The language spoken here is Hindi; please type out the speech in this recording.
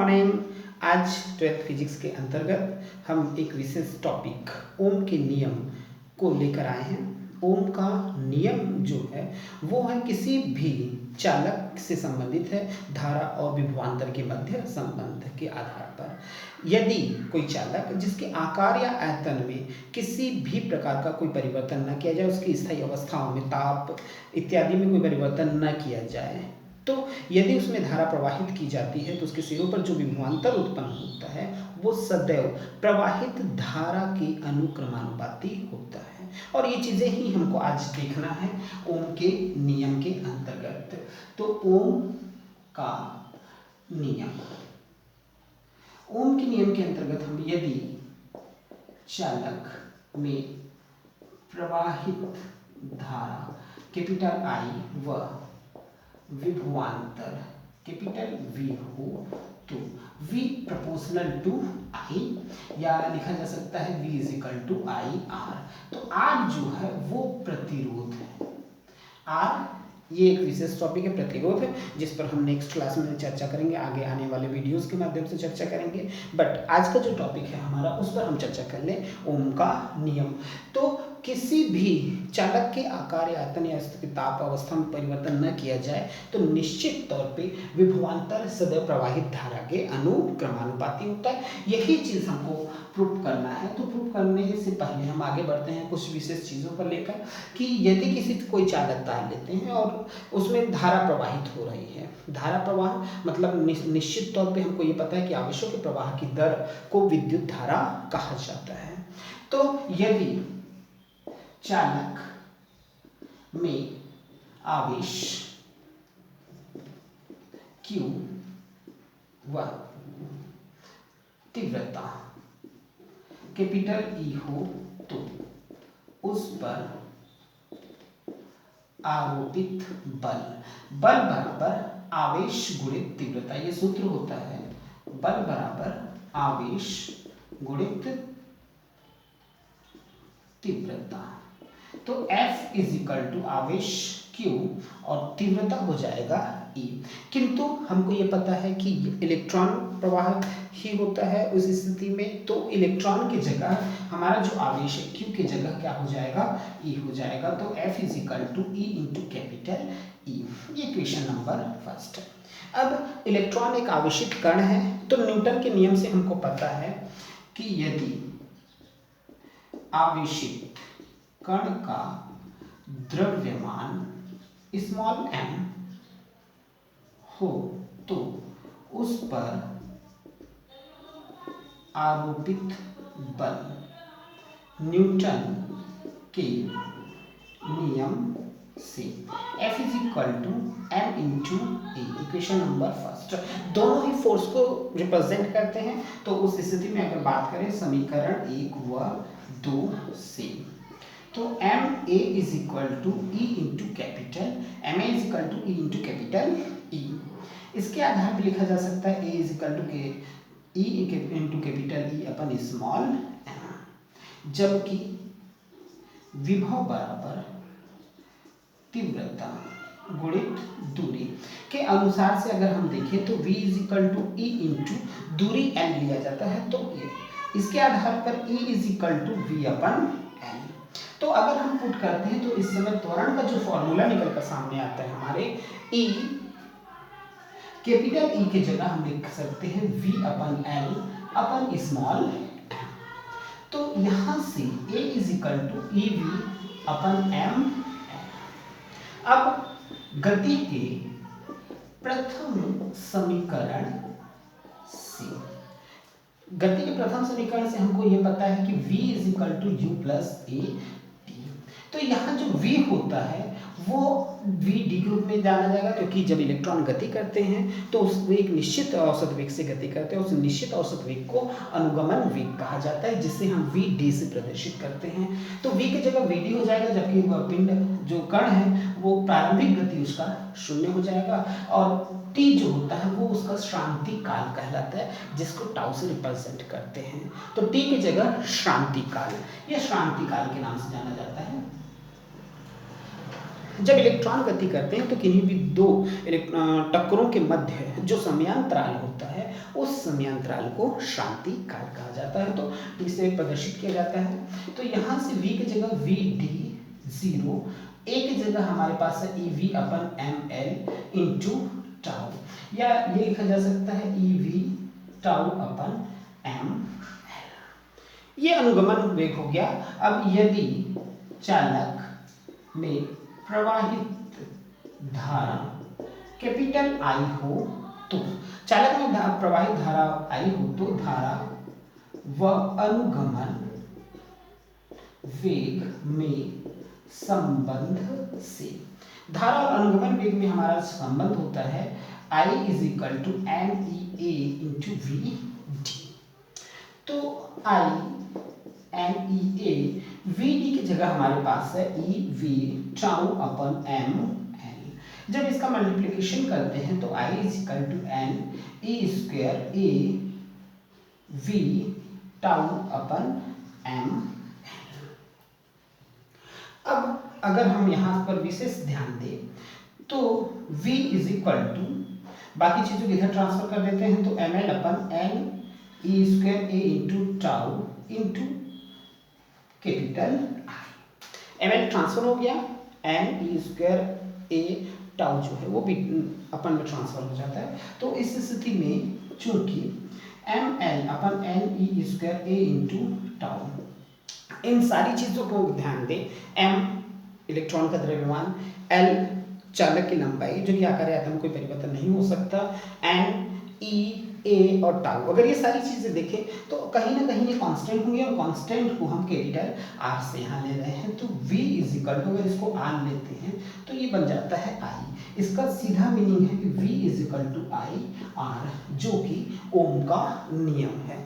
मॉर्निंग। आज 12th फिजिक्स के अंतर्गत हम एक विशेष टॉपिक ओम के नियम को लेकर आए हैं। ओम का नियम जो है वो है किसी भी चालक से संबंधित है धारा और विभवांतर के मध्य संबंध के आधार पर। यदि कोई चालक जिसके आकार या आयतन में किसी भी प्रकार का कोई परिवर्तन न किया जाए, उसकी स्थायी अवस्थाओं में ताप इत्यादि में कोई परिवर्तन न किया जाए, तो यदि उसमें धारा प्रवाहित की जाती है तो उसके सिरों पर जो विभवांतर उत्पन्न होता है वो सदैव प्रवाहित धारा के अनुक्रमानुपाती होता है। और ये चीज़ें ही हमको आज देखना है ओम के नियम के अंतर्गत। तो ओम का नियम, ओम के नियम के अंतर्गत हम यदि चालक में प्रवाहित धारा कैपिटल आई व विभवांतर कैपिटल V हो तो V प्रोपोर्शनल टू I, या लिखा जा सकता है V is equal to I R. तो R जो है वो प्रतिरोध है। R ये एक विशेष टॉपिक है, प्रतिरोध है, जिस पर हम नेक्स्ट क्लास में चर्चा करेंगे, आगे आने वाले वीडियोस के माध्यम से चर्चा करेंगे। बट आज का जो टॉपिक है हमारा उस पर हम चर्चा कर लें ओम का नियम। तो किसी भी चालक के आकार या आयतन या स्थिति ताप अवस्था में परिवर्तन न किया जाए तो निश्चित तौर पे विभवांतर सदैव प्रवाहित धारा के अनुक्रमानुपाती होता है। यही चीज़ हमको प्रूफ करना है। तो प्रूफ करने से पहले हम आगे बढ़ते हैं कुछ विशेष चीज़ों पर लेकर कि यदि किसी कोई चालक तार लेते हैं और उसमें धारा प्रवाहित हो रही है, धारा प्रवाह मतलब निश्चित तौर पे हमको ये पता है कि आवेशों के प्रवाह की दर को विद्युत धारा कहा जाता है। तो यदि चालक में आवेश Q व तीव्रता कैपिटल E हो तो उस पर आरोपित बल बराबर आवेश गुणित तीव्रता, ये सूत्र होता है बल बराबर आवेश गुणित तीव्रता। तो F इज इक्वल टू आवेश Q और तीव्रता हो जाएगा E। किंतु हमको ये पता है कि इलेक्ट्रॉन प्रवाह ही होता है उस स्थिति में, तो इलेक्ट्रॉन की जगह हमारा जो आवेश है Q की जगह क्या हो जाएगा, E हो जाएगा। तो F is equal to E into capital E। ये क्वेश्चन नंबर फर्स्ट है। अब इलेक्ट्रॉन एक आवेशित कण है, तो न्यूटन के नियम से हमको पता है कि यदि आवेशित कण का द्रव्यमान स्मॉल m हो तो उस पर आरोपित बल न्यूटन के नियम से F is equal to m into A. Equation number first दोनों ही फोर्स को रिप्रेजेंट करते हैं। तो उस स्थिति में अगर बात करें समीकरण 1 व 2 से, तो M A is equal to E into capital M A is equal to E into capital E. इसके आधार पर लिखा जा सकता है ए इज इक्वल टू के ई इंटू कैपिटल ई अपन स्मॉल एम, जबकि विभव बराबर तीव्रता गुणित दूरी के अनुसार से अगर हम देखें तो v is equal to E into दूरी l लिया जाता है। तो इसके आधार पर E is equal to V upon L. तो अगर हम पुट करते हैं तो इस समय त्वरण का जो फॉर्मूला निकल कर सामने आता है हमारे E कैपिटल E की जगह हम लिख सकते हैं V upon L upon small m। तो यहां से A is equal to EV upon m। अब गति के प्रथम समीकरण से, गति के प्रथम समीकरण से हमको ये पता है कि v is equal to U plus A T. तो यहाँ जो v होता है वो v डी के रूप में जाना जाएगा, क्योंकि जब इलेक्ट्रॉन गति करते हैं तो उसको एक निश्चित औसत वेग से गति करते हैं। उस निश्चित औसत वेग को अनुगमन वेग कहा जाता है, जिससे हम v डी से प्रदर्शित करते हैं। तो v की जगह v डी हो जाएगा, जबकि वह पिंड जो कण है वो प्रारंभिक गति उसका 0 हो जाएगा और t जो होता है वो उसका श्रांति काल कहलाता है, जिसको टाउ से रिप्रेजेंट करते हैं। तो t की जगह श्रांति काल, ये श्रांति काल के नाम से जाना जाता है। जब इलेक्ट्रॉन गति करते हैं तो किन्हीं भी दो टक्करों के मध्य जो समयांतराल होता है उस समय अंतराल को शांति काल कहा जाता है। तो इसे प्रदर्शित किया जाता है। तो यहाँ से v की जगह वी डी 0, a की जगह हमारे पास है E we upon M L into tau, या ये लिखा जा सकता है E V tau upon M L. ये अनुगमन वेग हो गया। अब यदि चालक में प्रवाहित धारा कैपिटल आई हो तो, चालक में प्रवाहित धारा आई हो तो धारा व अनुगमन वेग में संबंध से, धारा और अनुगमन वेग में हमारा संबंध होता है I is equal to M E A into V D. तो I M E A V D की जगह हमारे पास है E V tau upon M L. जब इसका मल्टीप्लिकेशन करते हैं तो I is equal to N E square A V tau upon M. अब अगर हम यहाँ पर विशेष ध्यान दें तो v इज इक्वल टू, बाकी चीजों को इधर ट्रांसफर कर देते हैं, तो M L upon N E square A into tau into capital I. M L transfer हो गया, N E square A tau जो है वो भी अपन में ट्रांसफर हो जाता है। तो इस स्थिति में चूंकि M L upon N E square A into tau, इन सारी चीजों को ध्यान दें, एम इलेक्ट्रॉन का द्रव्यमान, एल चालक की लंबाई जो कि आकार आयतन में कोई परिवर्तन नहीं हो सकता, एन ई ए और टाउ, अगर ये सारी चीजें देखें तो कहीं ना कहीं ये कांस्टेंट होंगे और कांस्टेंट को हम कैपिटल आर से यहाँ ले रहे हैं। तो v इज इक्वल टू, अगर इसको आर लेते हैं तो ये बन जाता है आई। इसका सीधा मीनिंग है कि v is equal to I R, जो कि ओम का नियम है।